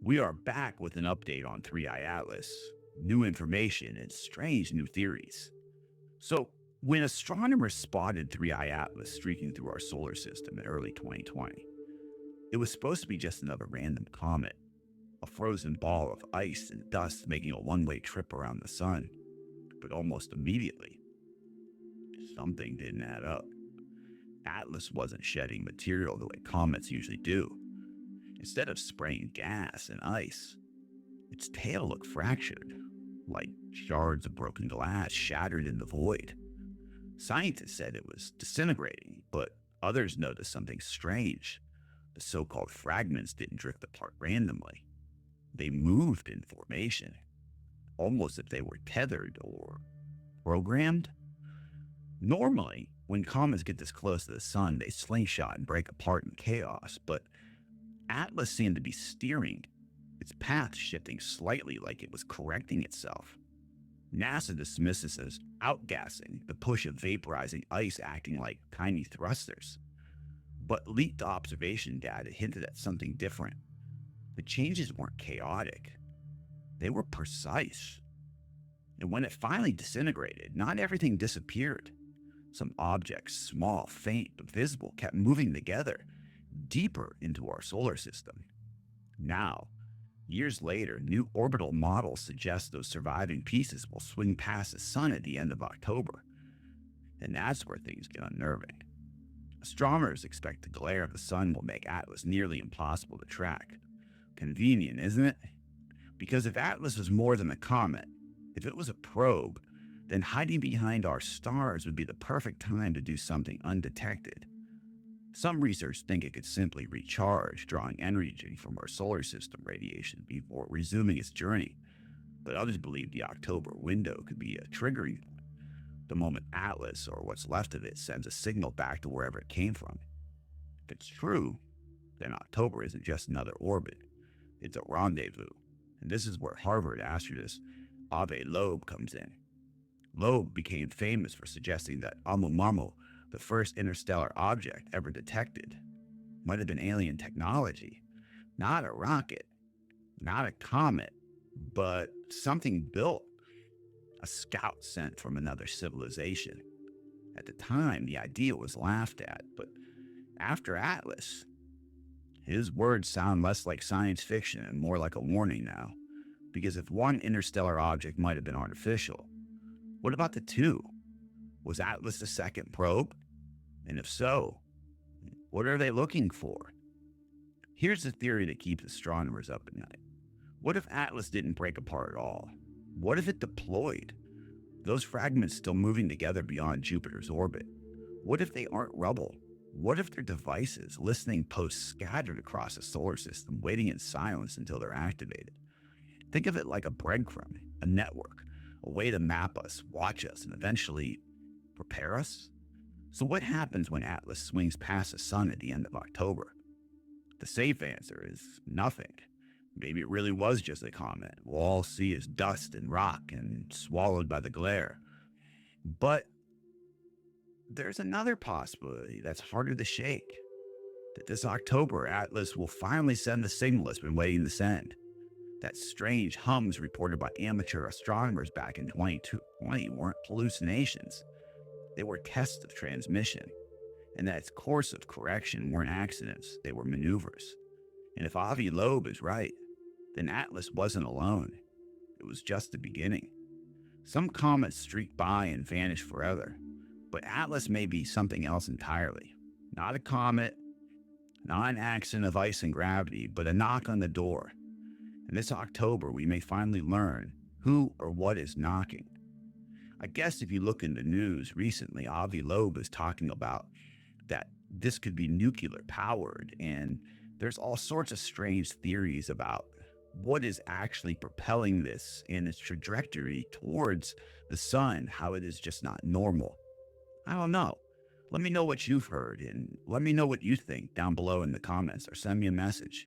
We are back with an update on 3i Atlas, new information, and strange new theories. So, when astronomers spotted 3i Atlas streaking through our solar system in early 2020, it was supposed to be just another random comet, a frozen ball of ice and dust making a one-way trip around the sun. But almost immediately, something didn't add up. Atlas wasn't shedding material the way comets usually do. Instead of spraying gas and ice, its tail looked fractured, like shards of broken glass shattered in the void. Scientists said it was disintegrating, but others noticed something strange. The so-called fragments didn't drift apart randomly. They moved in formation, almost if they were tethered or programmed. Normally, when comets get this close to the sun, they slingshot and break apart in chaos, but Atlas seemed to be steering, its path shifting slightly like it was correcting itself. NASA dismisses this as outgassing, the push of vaporizing ice acting like tiny thrusters. But leaked observation data hinted at something different. The changes weren't chaotic. They were precise. And when it finally disintegrated, not everything disappeared. Some objects, small, faint, but visible, kept moving together, deeper into our solar system. Now, years later, new orbital models suggest those surviving pieces will swing past the sun at the end of October. And that's where things get unnerving. Astronomers expect the glare of the sun will make Atlas nearly impossible to track. Convenient, isn't it? Because if Atlas was more than a comet, if it was a probe, then hiding behind our stars would be the perfect time to do something undetected. Some researchers think it could simply recharge, drawing energy from our solar system radiation before resuming its journey. But others believe the October window could be a triggering point, the moment Atlas, or what's left of it, sends a signal back to wherever it came from. If it's true, then October isn't just another orbit. It's a rendezvous. And this is where Harvard astronaut Avi Loeb comes in. Loeb became famous for suggesting that ʻOumuamua, the first interstellar object ever detected, might have been alien technology. Not a rocket, not a comet, but something built, a scout sent from another civilization. At the time, the idea was laughed at, but after Atlas, his words sound less like science fiction and more like a warning now. Because if one interstellar object might have been artificial, what about the two? Was Atlas the second probe? And if so, what are they looking for? Here's the theory that keeps astronomers up at night. What if Atlas didn't break apart at all? What if it deployed? Those fragments still moving together beyond Jupiter's orbit. What if they aren't rubble? What if they're devices, listening posts scattered across the solar system, waiting in silence until they're activated? Think of it like a breadcrumb, a network, a way to map us, watch us, and eventually prepare us. So what happens when Atlas swings past the sun at the end of October? The safe answer is nothing. Maybe it really was just a comet. We'll all see is dust and rock and swallowed by the glare. But there's another possibility that's harder to shake. That this October, Atlas will finally send the signal it's been waiting to send. That strange hums reported by amateur astronomers back in 2020 weren't hallucinations. They were tests of transmission. And that its course of correction weren't accidents, they were maneuvers. And if Avi Loeb is right, then Atlas wasn't alone. It was just the beginning. Some comets streak by and vanish forever, but Atlas may be something else entirely. Not a comet, not an accident of ice and gravity, but a knock on the door. And this October, we may finally learn who or what is knocking. I guess if you look in the news recently, Avi Loeb is talking about that this could be nuclear powered, and there's all sorts of strange theories about what is actually propelling this in its trajectory towards the sun, how it is just not normal. I don't know. Let me know what you've heard, and let me know what you think down below in the comments, or send me a message.